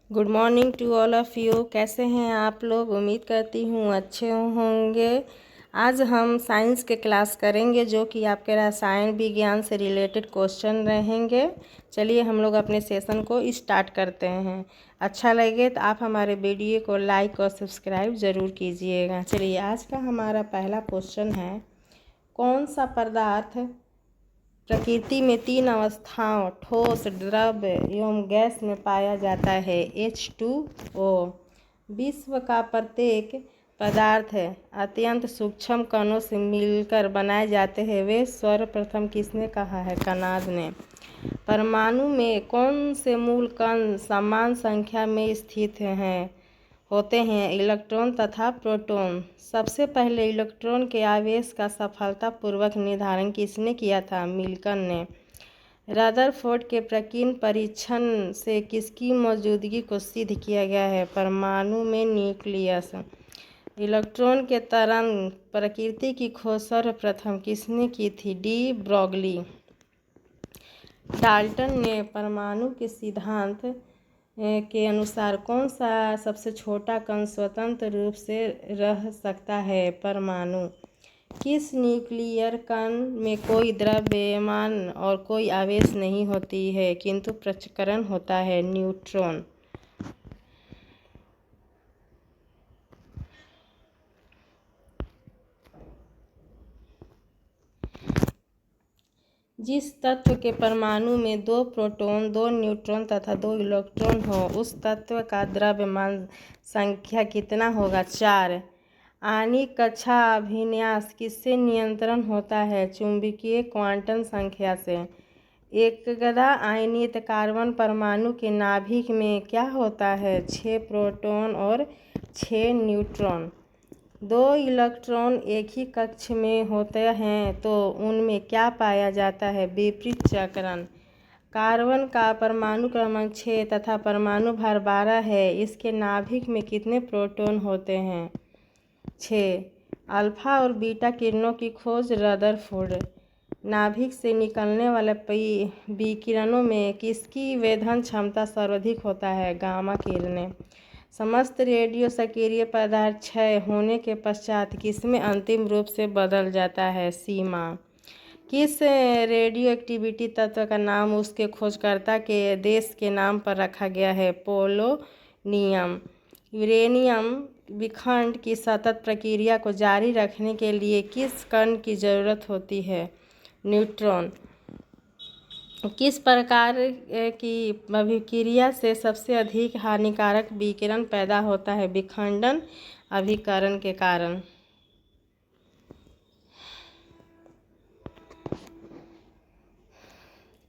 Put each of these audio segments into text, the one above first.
Good morning to all of you. कैसे हैं आप लोग? उम्मीद करती हूँ अच्छे होंगे। आज हम साइंस के क्लास करेंगे जो कि आपके रसायन विज्ञान से रिलेटेड क्वेश्चन रहेंगे। चलिए हम लोग अपने सेशन को स्टार्ट करते हैं। अच्छा लगे तो आप हमारे वीडियो को लाइक और सब्सक्राइब ज़रूर कीजिएगा। चलिए आज का हमारा पहला क्वेश्चन है, कौन सा पदार्थ प्रकृति में 3 अवस्थाओं ठोस, द्रव एवं गैस में पाया जाता है? H2O। विश्व का प्रत्येक पदार्थ अत्यंत सूक्ष्म कणों से मिलकर बनाए जाते हैं। वे सर्वप्रथम किसने कहा है? कनाद ने। परमाणु में कौन से मूल कण समान संख्या में स्थित होते हैं? इलेक्ट्रॉन तथा प्रोटॉन। सबसे पहले इलेक्ट्रॉन के आवेश का सफलतापूर्वक निर्धारण किसने किया था? मिल्टन ने। रदरफोर्ड के प्रकीर्णन परीक्षण से किसकी मौजूदगी को सिद्ध किया गया है? परमाणु में न्यूक्लियस। इलेक्ट्रॉन के तरंग प्रकृति की खोज सर्वप्रथम किसने की थी? De Broglie. डाल्टन ने परमाणु के सिद्धांत के अनुसार कौन सा सबसे छोटा कण स्वतंत्र रूप से रह सकता है? परमाणु। किस न्यूक्लियर कण में कोई द्रव्यमान और कोई आवेश नहीं होती है किंतु प्रचक्रण होता है? न्यूट्रॉन। जिस तत्व के परमाणु में 2 प्रोटॉन, 2 न्यूट्रॉन तथा 2 इलेक्ट्रॉन हो उस तत्व का द्रव्यमान संख्या कितना होगा? 4। आणविक कक्षा अभिविन्यास किससे नियंत्रण होता है? चुंबकीय क्वांटम संख्या से। एकदा आयनित कार्बन परमाणु के नाभिक में क्या होता है? 6 प्रोटॉन और 6 न्यूट्रॉन। 2 इलेक्ट्रॉन एक ही कक्ष में होते हैं तो उनमें क्या पाया जाता है? विपरीत चक्रण। कार्बन का परमाणु क्रमांक 6 तथा परमाणु भार 12 है। इसके नाभिक में कितने प्रोटॉन होते हैं? 6। अल्फा और बीटा किरणों की खोज रदरफोर्ड। नाभिक से निकलने वाले विकिरणों में किसकी वेधन क्षमता सर्वाधिक होता है? गामा किरणें। समस्त रेडियो सक्रिय पदार्थ क्षय होने के पश्चात किसमें अंतिम रूप से बदल जाता है? सीमा। किस रेडियो एक्टिविटी तत्व का नाम उसके खोजकर्ता के देश के नाम पर रखा गया है? पोलोनियम। यूरेनियम विखंडन की सतत प्रक्रिया को जारी रखने के लिए किस कण की जरूरत होती है? न्यूट्रॉन। किस प्रकार की अभिक्रिया से सबसे अधिक हानिकारक विकिरण पैदा होता है? विखंडन अभिकरण के कारण।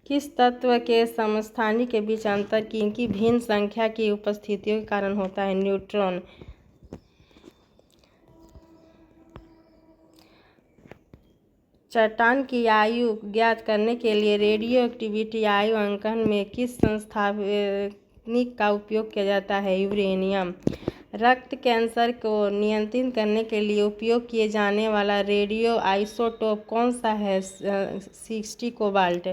किस तत्व के समस्थानिक के बीच अंतर की भिन्न संख्या की उपस्थितियों के कारण होता है? न्यूट्रॉन। चट्टान की आयु ज्ञात करने के लिए रेडियो एक्टिविटी आयु अंकन में किस संस्थानिक का उपयोग किया जाता है? यूरेनियम। रक्त कैंसर को नियंत्रित करने के लिए उपयोग किए जाने वाला रेडियो आइसोटोप कौन सा है? 60 कोबाल्ट।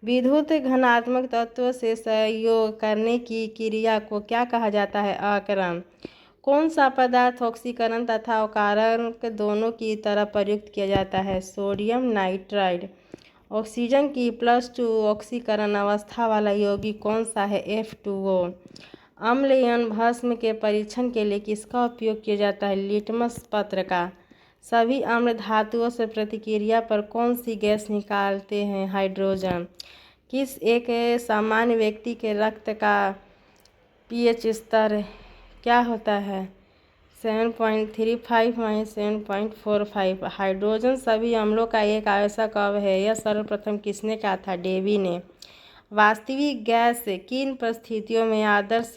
विद्युत घनात्मक तत्व से सहयोग करने की क्रिया को क्या कहा जाता है? आकरण। कौन सा पदार्थ ऑक्सीकरण तथा अवकारक दोनों की तरह प्रयुक्त किया जाता है? Sodium nitride. ऑक्सीजन की +2 ऑक्सीकरण अवस्था वाला यौगिक कौन सा है? F2O। अम्ल एवं भस्म के परीक्षण के लिए किसका उपयोग किया जाता है? लिटमस पत्र का। सभी अम्ल धातुओं से प्रतिक्रिया पर कौन सी गैस निकालते हैं? हाइड्रोजन। किस एक सामान्य व्यक्ति के रक्त का pH स्तर क्या होता है? 7.35 - 7.45। हाइड्रोजन सभी अम्लों का एक आवश्यक अवयव है। यह सर्वप्रथम किसने कहा था? डेवी ने। वास्तविक गैस किन परिस्थितियों में आदर्श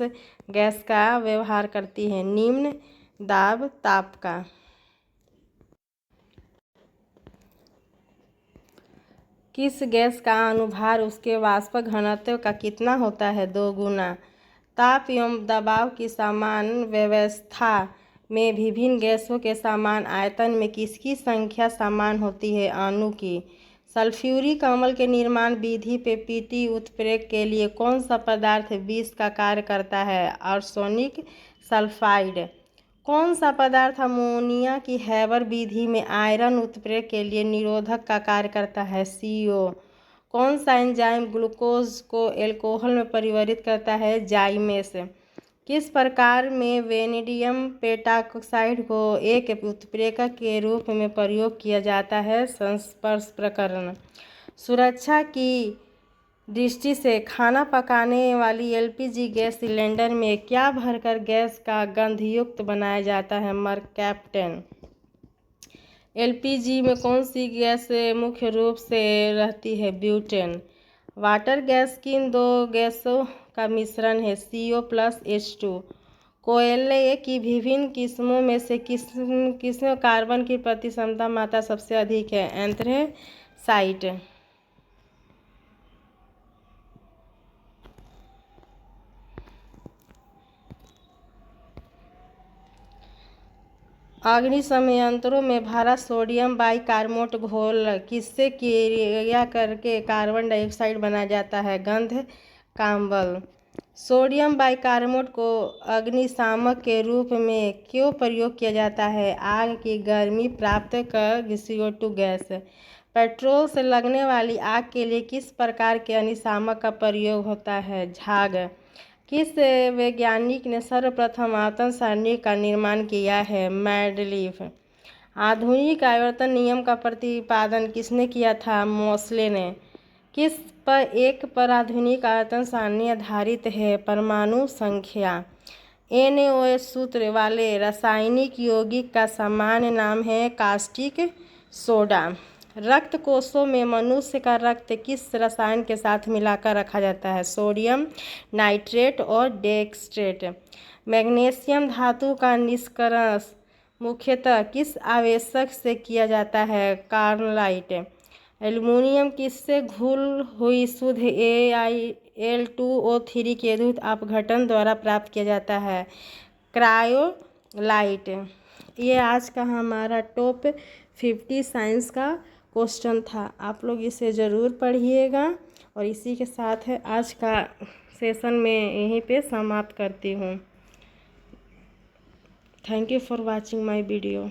गैस का व्यवहार करती है? निम्न दाब ताप का। किस गैस का अनुभार उसके वाष्प घनत्व का कितना होता है? 2 गुना। ताप एवं दबाव की समान व्यवस्था में विभिन्न गैसों के समान आयतन में किसकी संख्या समान होती है? अणु की। सल्फ्यूरिक अम्ल के निर्माण विधि पे पीटी उत्प्रेरक के लिए कौन सा पदार्थ विष का कार्य करता है? Arsenic sulphide. कौन सा पदार्थ अमोनिया की हैबर विधि में आयरन उत्प्रेरक के लिए निरोधक का कार्य करता है? CO। कौन सा एंजाइम ग्लूकोज को एल्कोहल में परिवर्तित करता है? जाइमेस। किस प्रकार में वेनेडियम पेंटॉक्साइड को एक उत्प्रेरक के रूप में प्रयोग किया जाता है? संस्पर्श प्रकरण। सुरक्षा की दृष्टि से खाना पकाने वाली LPG गैस सिलेंडर में क्या भरकर गैस का गंधयुक्त बनाया जाता है? मरकैप्टन। LPG में कौन सी गैस मुख्य रूप से रहती है? ब्यूटेन। वाटर गैस किन दो गैसों का मिश्रण है? CO+H2। कोयले की विभिन्न किस्मों में से किसमें कार्बन की प्रतिशमता मात्रा सबसे अधिक है? एंथ्रेसाइट। अग्नि संयंत्रों में भरा सोडियम बाइकार्बोनेट घोल किससे क्रिया करके कार्बन डाइऑक्साइड बनाया जाता है? गंधकाम्ल। सोडियम बाइकार्बोनेट को अग्निशामक के रूप में क्यों प्रयोग किया जाता है? आग की गर्मी प्राप्त कर CO2 गैस। पेट्रोल से लगने वाली आग के लिए किस प्रकार के अग्निशामक का प्रयोग होता है? झाग। किस वैज्ञानिक ने सर्वप्रथम आवर्तन सारणी का निर्माण किया है? मेंडलीफ। आधुनिक आवर्तन नियम का प्रतिपादन किसने किया था? मोसले ने। किस पर आधुनिक आवर्तन सारणी आधारित है? परमाणु संख्या। NaOH सूत्र वाले रासायनिक यौगिक का सामान्य नाम है कास्टिक सोडा। रक्त कोशों में मनुष्य का रक्त किस रसायन के साथ मिलाकर रखा जाता है? सोडियम नाइट्रेट और डेक्स्ट्रेट। मैग्नीशियम धातु का निष्कर्षण मुख्यतः किस आवेशक से किया जाता है? कार्नलाइट। एल्युमिनियम किससे घुल हुई शुद्ध Al2O3 के द्युत अपघटन द्वारा प्राप्त किया जाता है? क्रायोलाइट। ये आज का हमारा टॉप 50 साइंस का क्वेश्चन था। आप लोग इसे ज़रूर पढ़िएगा और इसी के साथ है आज का सेशन में यहीं पे समाप्त करती हूँ। Thank you for watching my video.